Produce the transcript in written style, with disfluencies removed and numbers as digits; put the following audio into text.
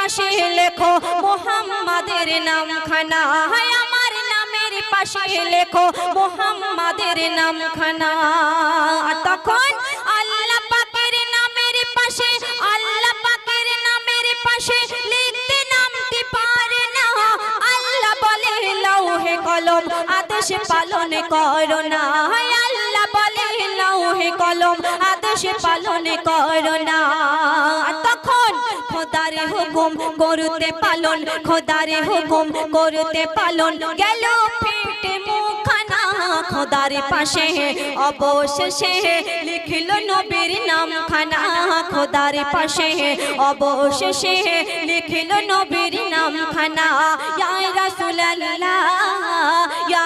পাশে লেখো মুহাম্মাদের নামখানা, হায় আমার নামের পাশে লেখো মুহাম্মাদের নামখানা। তখন আল্লাহ পাকের নামের পাশে, আল্লাহ পাকের নামের পাশে লিখতে নামতে পারে না। আল্লাহ বলে লৌহে কলম আদেশ পালন করো না, আল্লাহ বলে লৌহে কলম আদেশ পালন করো না। তখন খোদার হুকুম করতে পালন, খোদার হুকুম করতে পালন গেল ফেটে মুখখানা। খোদার পাশে অবশেষে লিখলো নবীর নামখানা, খোদার পাশে অবশেষে লিখলো নবীর নামখানা। ইয়া রাসূলুল্লাহ ইয়া